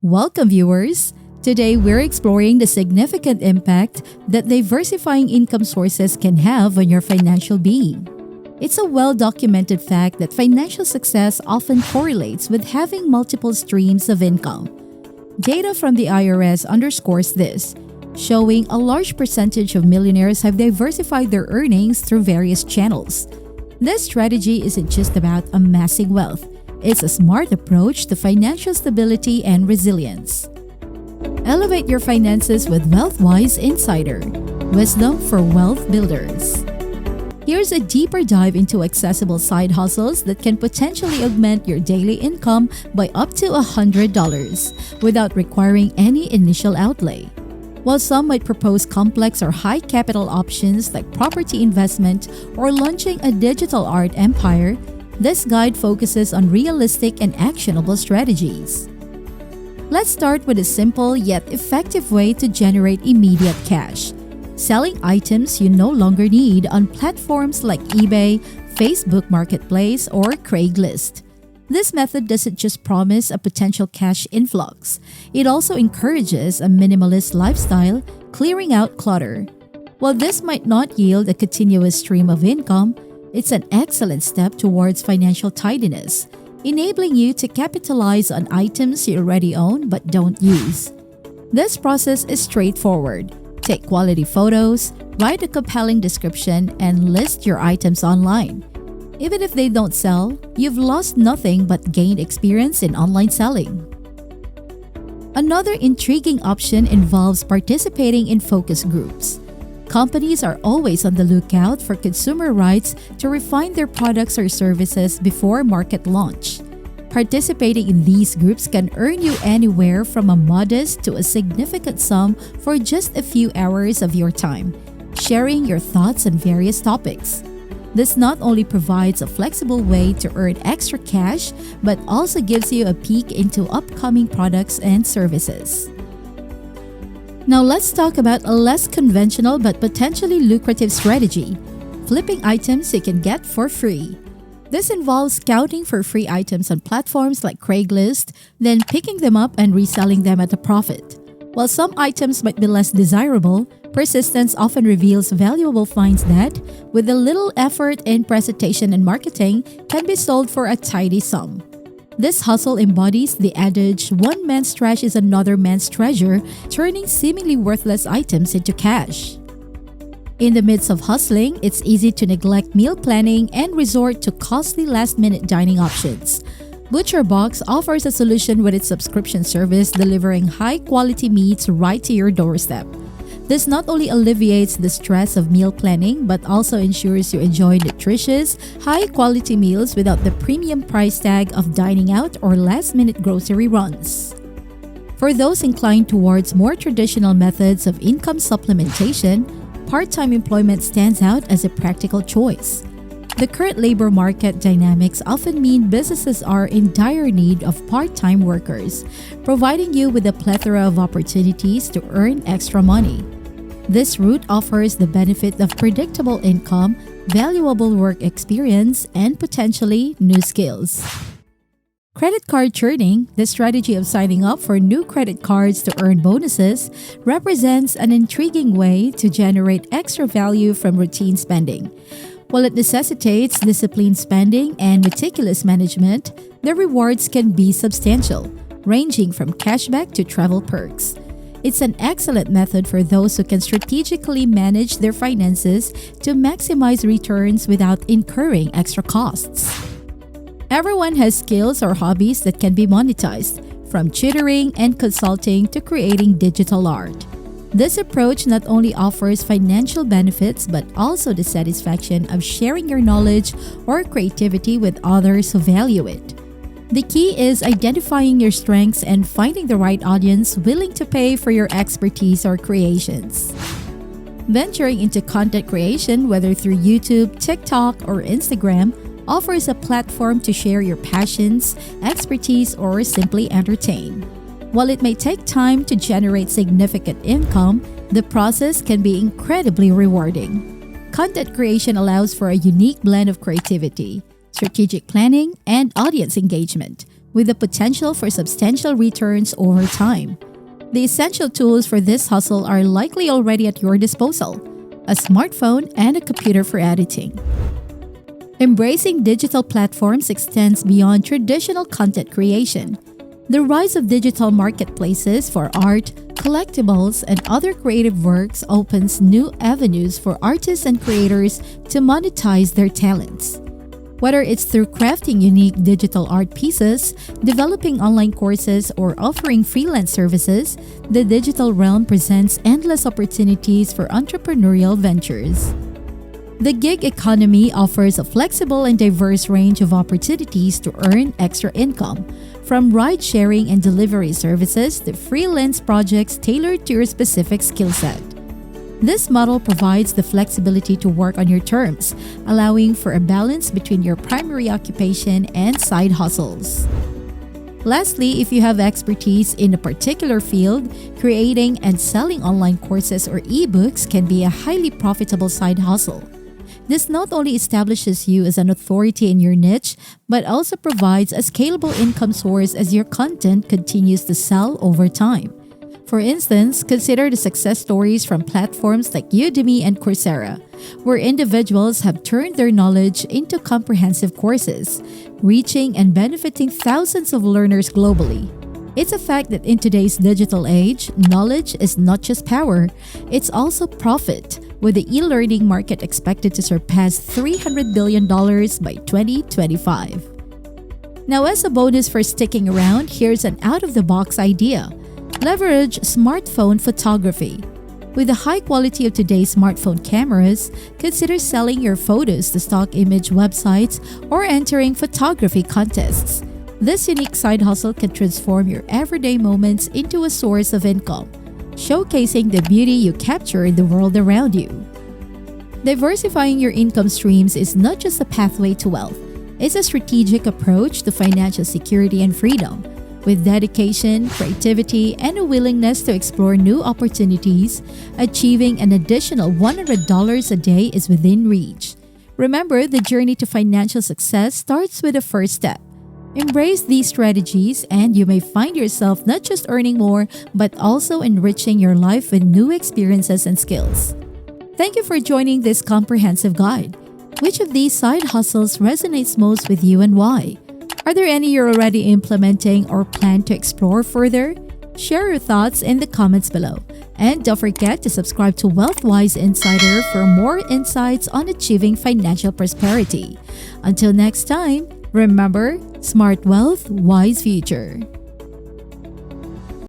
Welcome, viewers! Today, we're exploring the significant impact that diversifying income sources can have on your financial being. It's a well-documented fact that financial success often correlates with having multiple streams of income. Data from the IRS underscores this, showing a large percentage of millionaires have diversified their earnings through various channels. This strategy isn't just about amassing wealth. It's a smart approach to financial stability and resilience. Elevate your finances with WealthWise Insider, wisdom for wealth builders. Here's a deeper dive into accessible side hustles that can potentially augment your daily income by up to $100 without requiring any initial outlay. While some might propose complex or high capital options like property investment or launching a digital art empire, this guide focuses on realistic and actionable strategies. Let's start with a simple yet effective way to generate immediate cash: selling items you no longer need on platforms like eBay, Facebook Marketplace, or Craigslist. This method doesn't just promise a potential cash influx, it also encourages a minimalist lifestyle, clearing out clutter. While this might not yield a continuous stream of income, it's an excellent step towards financial tidiness, enabling you to capitalize on items you already own but don't use. This process is straightforward. Take quality photos, write a compelling description, and list your items online. Even if they don't sell, you've lost nothing but gained experience in online selling. Another intriguing option involves participating in focus groups. Companies are always on the lookout for consumer rights to refine their products or services before market launch. Participating in these groups can earn you anywhere from a modest to a significant sum for just a few hours of your time, sharing your thoughts on various topics. This not only provides a flexible way to earn extra cash, but also gives you a peek into upcoming products and services. Now let's talk about a less conventional but potentially lucrative strategy: flipping items you can get for free. This involves scouting for free items on platforms like Craigslist, then picking them up and reselling them at a profit. While some items might be less desirable, persistence often reveals valuable finds that, with a little effort in presentation and marketing, can be sold for a tidy sum. This hustle embodies the adage, "One man's trash is another man's treasure," turning seemingly worthless items into cash. In the midst of hustling, it's easy to neglect meal planning and resort to costly last-minute dining options. ButcherBox offers a solution with its subscription service, delivering high-quality meats right to your doorstep. This not only alleviates the stress of meal planning, but also ensures you enjoy nutritious, high-quality meals without the premium price tag of dining out or last-minute grocery runs. For those inclined towards more traditional methods of income supplementation, part-time employment stands out as a practical choice. The current labor market dynamics often mean businesses are in dire need of part-time workers, providing you with a plethora of opportunities to earn extra money. This route offers the benefit of predictable income, valuable work experience, and potentially new skills. Credit card churning, the strategy of signing up for new credit cards to earn bonuses, represents an intriguing way to generate extra value from routine spending. While it necessitates disciplined spending and meticulous management, the rewards can be substantial, ranging from cashback to travel perks. It's an excellent method for those who can strategically manage their finances to maximize returns without incurring extra costs. Everyone has skills or hobbies that can be monetized, from tutoring and consulting to creating digital art. This approach not only offers financial benefits but also the satisfaction of sharing your knowledge or creativity with others who value it. The key is identifying your strengths and finding the right audience willing to pay for your expertise or creations. Venturing into content creation, whether through YouTube, TikTok, or Instagram, offers a platform to share your passions, expertise, or simply entertain. While it may take time to generate significant income, the process can be incredibly rewarding. Content creation allows for a unique blend of creativity, strategic planning, and audience engagement, with the potential for substantial returns over time. The essential tools for this hustle are likely already at your disposal: a smartphone and a computer for editing. Embracing digital platforms extends beyond traditional content creation. The rise of digital marketplaces for art, collectibles, and other creative works opens new avenues for artists and creators to monetize their talents. Whether it's through crafting unique digital art pieces, developing online courses, or offering freelance services, the digital realm presents endless opportunities for entrepreneurial ventures. The gig economy offers a flexible and diverse range of opportunities to earn extra income, from ride-sharing and delivery services to freelance projects tailored to your specific skill set. This model provides the flexibility to work on your terms, allowing for a balance between your primary occupation and side hustles. Lastly, if you have expertise in a particular field, creating and selling online courses or ebooks can be a highly profitable side hustle. This not only establishes you as an authority in your niche, but also provides a scalable income source as your content continues to sell over time. For instance, consider the success stories from platforms like Udemy and Coursera, where individuals have turned their knowledge into comprehensive courses, reaching and benefiting thousands of learners globally. It's a fact that in today's digital age, knowledge is not just power, it's also profit, with the e-learning market expected to surpass $300 billion by 2025. Now, as a bonus for sticking around, here's an out-of-the-box idea. Leverage smartphone photography. With the high quality of today's smartphone cameras, consider selling your photos to stock image websites or entering photography contests. This unique side hustle can transform your everyday moments into a source of income, showcasing the beauty you capture in the world around you. Diversifying your income streams is not just a pathway to wealth, it's a strategic approach to financial security and freedom. With dedication, creativity, and a willingness to explore new opportunities, achieving an additional $100 a day is within reach. Remember, the journey to financial success starts with the first step. Embrace these strategies and you may find yourself not just earning more, but also enriching your life with new experiences and skills. Thank you for joining this comprehensive guide. Which of these side hustles resonates most with you and why? Are there any you're already implementing or plan to explore further? Share your thoughts in the comments below. And don't forget to subscribe to WealthWise Insider for more insights on achieving financial prosperity. Until next time, remember, smart wealth, wise future.